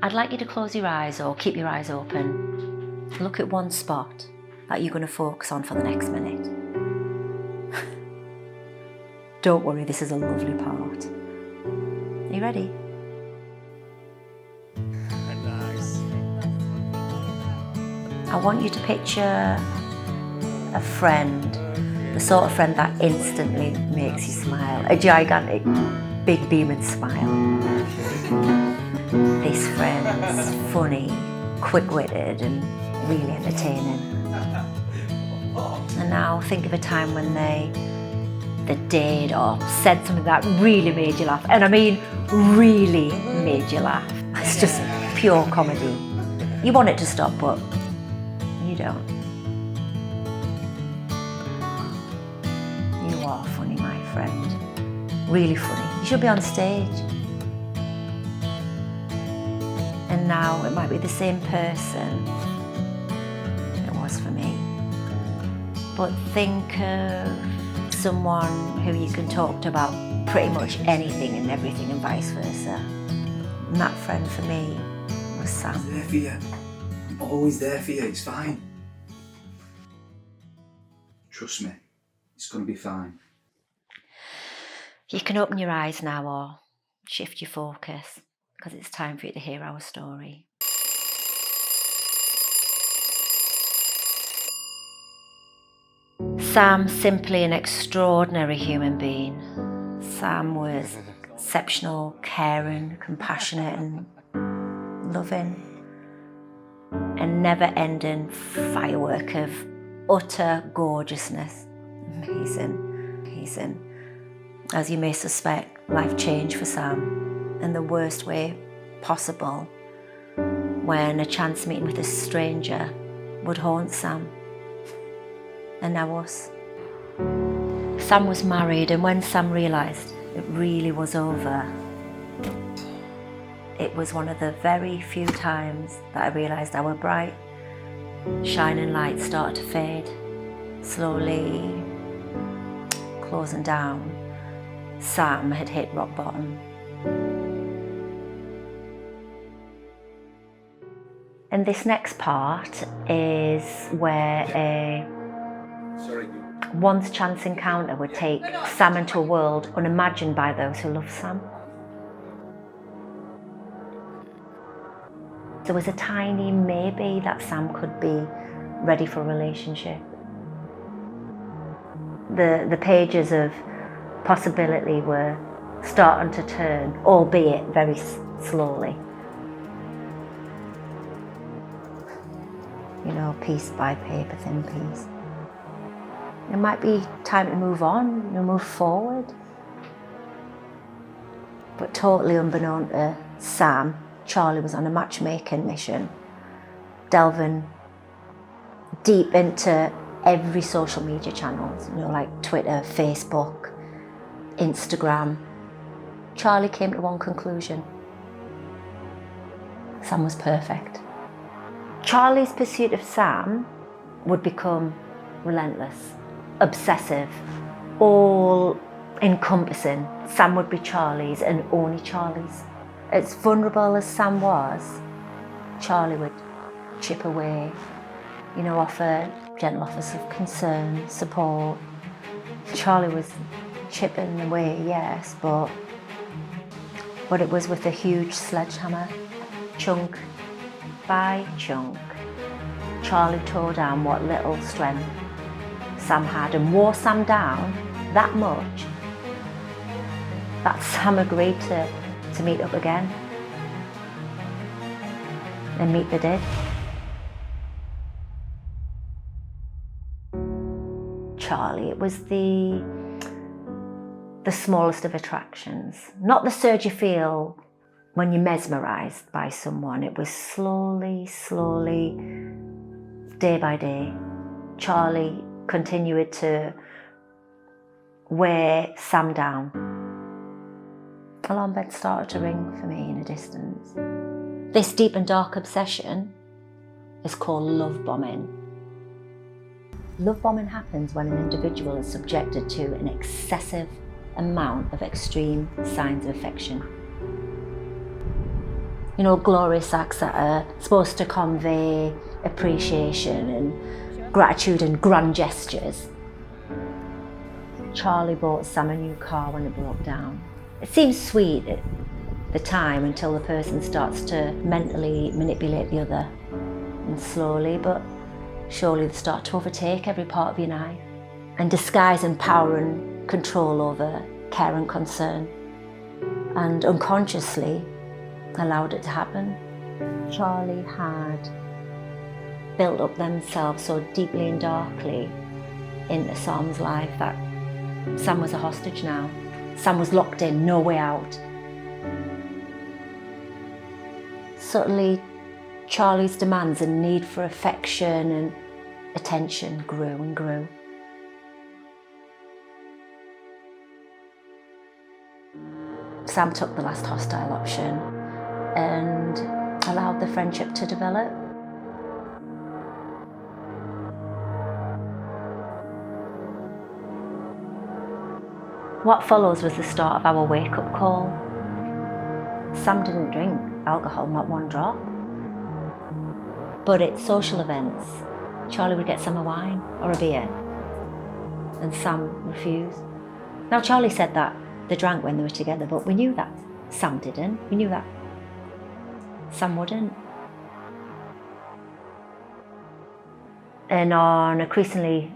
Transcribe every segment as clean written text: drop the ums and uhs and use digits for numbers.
I'd like you to close your eyes or keep your eyes open. Look at one spot that you're going to focus on for the next minute. Don't worry, this is a lovely part. Are you ready? Nice. I want you to picture a friend, the sort of friend that instantly makes you smile, a gigantic, big beaming smile. This friend's funny, quick-witted and really entertaining. And now think of a time when they did or said something that really made you laugh. And I mean really made you laugh. It's just pure comedy. You want it to stop, but you don't. You are funny, my friend. Really funny. You should be on stage. And now it might be the same person it was for me. But think of someone who you can talk to about pretty much anything and everything and vice versa. And that friend for me was Sam. I'm there for you. I'm always there for you. It's fine. Trust me. It's going to be fine. You can open your eyes now or shift your focus because it's time for you to hear our story. Sam, simply an extraordinary human being. Sam was exceptional, caring, compassionate and loving. A never-ending firework of utter gorgeousness. Amazing. As you may suspect, life changed for Sam in the worst way possible when a chance meeting with a stranger would haunt Sam. And now us. Sam was married, and when Sam realised it really was over, it was one of the very few times that I realised our bright, shining light started to fade, slowly closing down. Sam had hit rock bottom. And this next part is where a once chance encounter would take Sam into a world unimagined by those who love Sam. There was a tiny maybe that Sam could be ready for a relationship. The pages of possibility were starting to turn, albeit very slowly. You know, piece by paper, thin piece. It might be time to move on, move forward. But totally unbeknown to Sam, Charlie was on a matchmaking mission, delving deep into every social media channels, you know, like Twitter, Facebook, Instagram. Charlie came to one conclusion: Sam was perfect. Charlie's pursuit of Sam would become relentless, obsessive, all-encompassing. Sam would be Charlie's and only Charlie's. As vulnerable as Sam was, Charlie would chip away, you know, offer gentle offers of concern, support. Charlie was chipping away, yes, but it was with a huge sledgehammer, chunk by chunk. Charlie tore down what little strength Sam had and wore Sam down that much that Sam agreed to meet up again. And meet they did. Charlie, it was the smallest of attractions. Not the surge you feel when you're mesmerised by someone. It was slowly, day by day, Charlie continued to wear Sam down. Alarm bells started to ring for me in a distance. This deep and dark obsession is called love bombing. Love bombing happens when an individual is subjected to an excessive amount of extreme signs of affection. You know, glorious acts that are supposed to convey appreciation and gratitude and grand gestures. Charlie bought Sam a new car when it broke down. It seems sweet at the time until the person starts to mentally manipulate the other. And slowly but surely they start to overtake every part of your life and disguise and power and control over care and concern. And unconsciously allowed it to happen. Charlie had built up themselves so deeply and darkly into Sam's life that Sam was a hostage now. Sam was locked in, no way out. Subtly, Charlie's demands and need for affection and attention grew and grew. Sam took the last hostile option and allowed the friendship to develop. What follows was the start of our wake-up call. Sam didn't drink alcohol, not one drop. But at social events, Charlie would get Sam a wine or a beer, and Sam refused. Now, Charlie said that they drank when they were together, but we knew that Sam didn't. We knew that Sam wouldn't. And on increasingly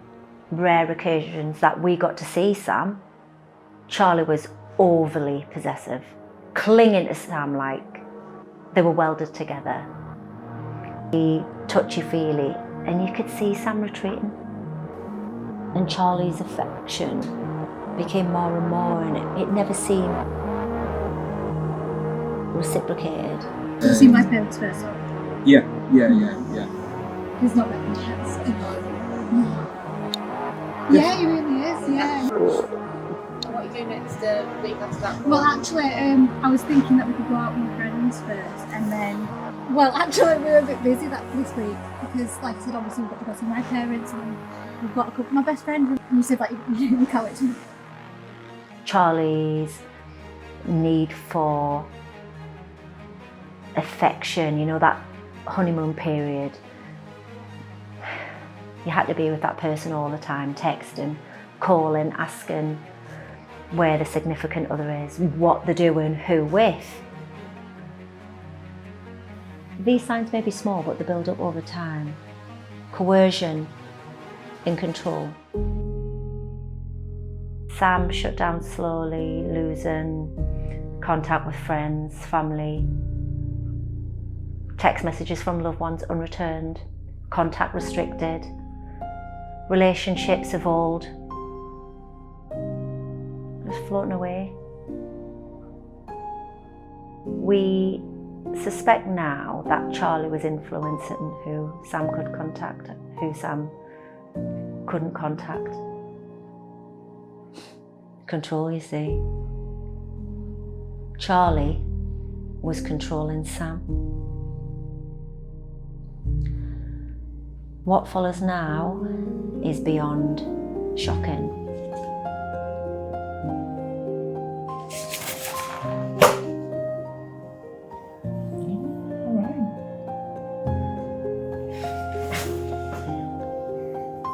rare occasions that we got to see Sam, Charlie was overly possessive, clinging to Sam like they were welded together. He touchy-feely, and you could see Sam retreating. And Charlie's affection became more and more, and it never seemed reciprocated. Did you see my parents first? Yeah. He's not very intense. Yeah, he really is, yeah. What are you doing next week after that? Well, actually, I was thinking that we could go out with friends first, and then, well, actually, we were a bit busy this week because, like I said, obviously we've got to go see my parents, and we've got a couple. My best friend, and you said like you can't wait to. Charlie's need for affection, you know, that honeymoon period. You had to be with that person all the time, texting, calling, asking where the significant other is, what they're doing, who with. These signs may be small, but they build up over time. Coercion and control. Sam shut down slowly, losing contact with friends, family, text messages from loved ones unreturned, contact restricted, relationships evolved, just floating away. We suspect now that Charlie was influencing who Sam could contact, who Sam couldn't contact. Control, you see. Charlie was controlling Sam. What follows now is beyond shocking.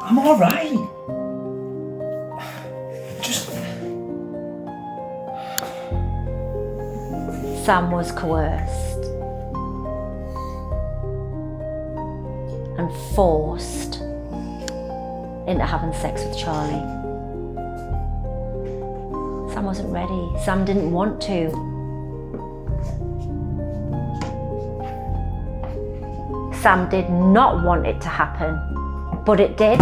I'm all right. Just. Sam was coerced and forced into having sex with Charlie. Sam wasn't ready. Sam didn't want to. Sam did not want it to happen, but it did.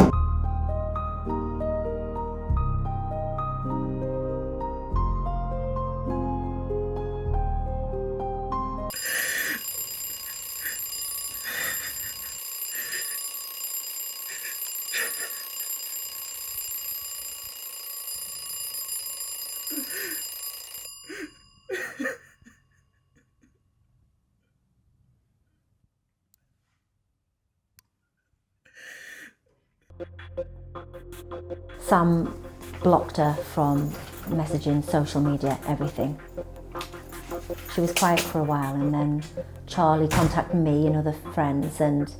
Sam blocked her from messaging, social media, everything. She was quiet for a while, and then Charlie contacted me and other friends, and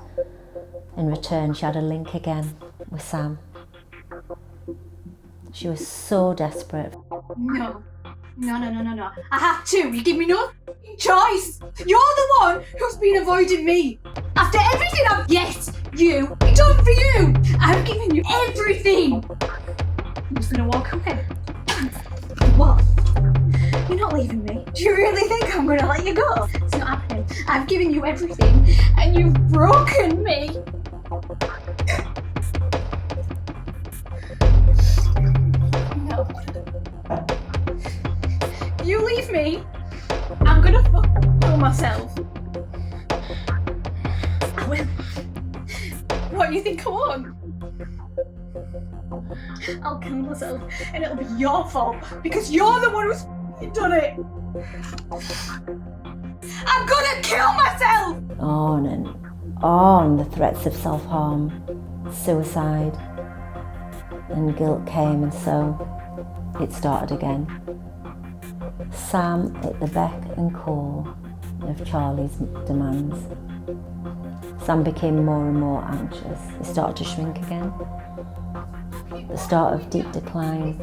in return she had a link again with Sam. She was so desperate. No. I have to. You give me no choice. You're the one who's been avoiding me. After everything Yes, you. I've done for you. I've given you everything. I'm just gonna walk away. What? You're not leaving me. Do you really think I'm gonna let you go? It's not happening. I've given you everything, and you've broken me. No. You leave me, I'm gonna kill myself. I will. What, you think I won't? I'll kill myself, and it'll be your fault, because you're the one who's done it. I'm gonna kill myself! On and on, the threats of self-harm, suicide, and guilt came, and so it started again. Sam at the beck and call of Charlie's demands. Sam became more and more anxious. He started to shrink again. The start of deep decline.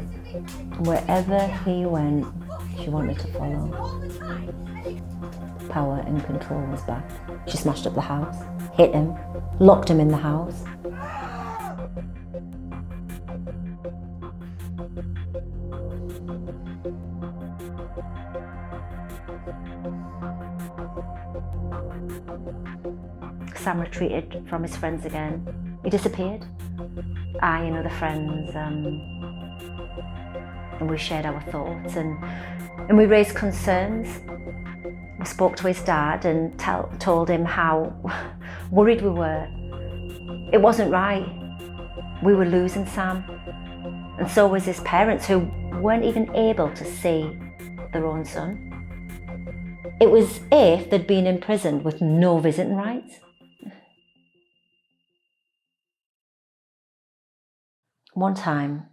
Wherever he went, she wanted to follow. Power and control was back. She smashed up the house, hit him, locked him in the house. Sam retreated from his friends again. He disappeared. I and other friends, and we shared our thoughts, and we raised concerns. We spoke to his dad and told him how worried we were. It wasn't right. We were losing Sam, and so was his parents, who weren't even able to see their own son. It was if they'd been imprisoned with no visiting rights. One time,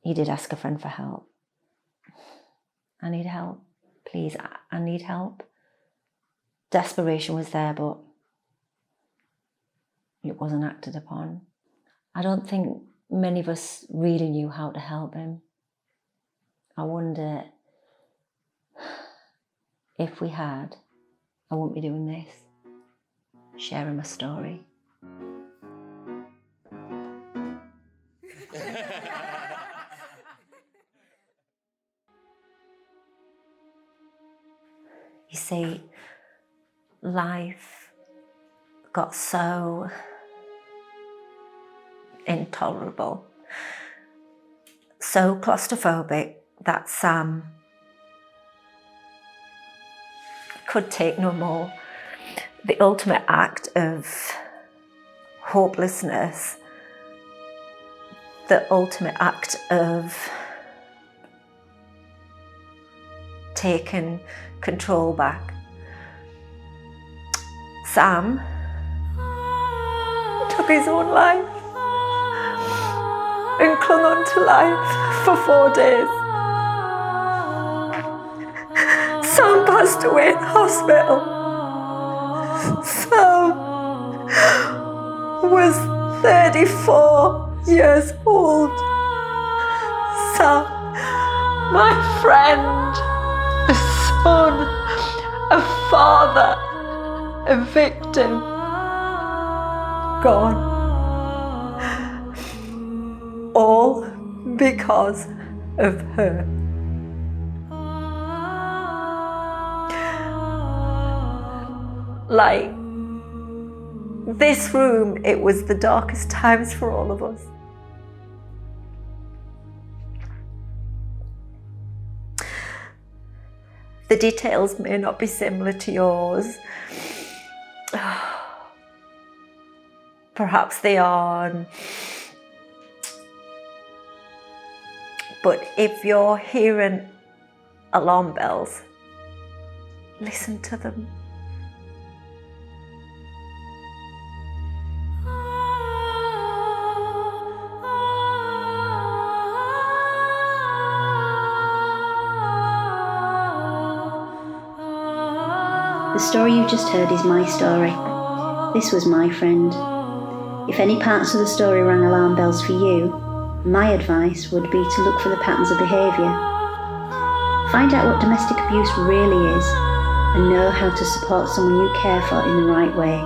he did ask a friend for help. I need help, please, I need help. Desperation was there, but it wasn't acted upon. I don't think many of us really knew how to help him. I wonder if we had, I wouldn't be doing this, sharing my story. You see, life got so intolerable, so claustrophobic that Sam could take no more. The ultimate act of hopelessness, the ultimate act of taking control back. Sam took his own life and clung on to life for 4 days. Sam passed away in hospital. Sam was 34 years old. Sam, my friend, a son, a father, a victim, gone. All because of her. Like, this room, it was the darkest times for all of us. The details may not be similar to yours. Perhaps they are. But if you're hearing alarm bells, listen to them. The story you just heard is my story. This was my friend. If any parts of the story rang alarm bells for you, my advice would be to look for the patterns of behaviour. Find out what domestic abuse really is and know how to support someone you care for in the right way.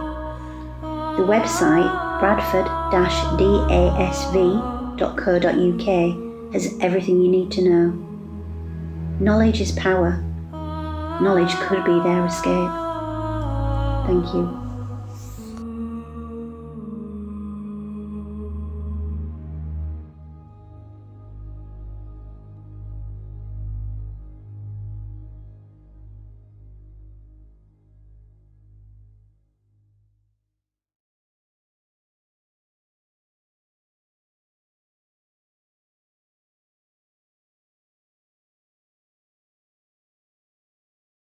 The website bradford-dasv.co.uk has everything you need to know. Knowledge is power. Knowledge could be their escape. Thank you.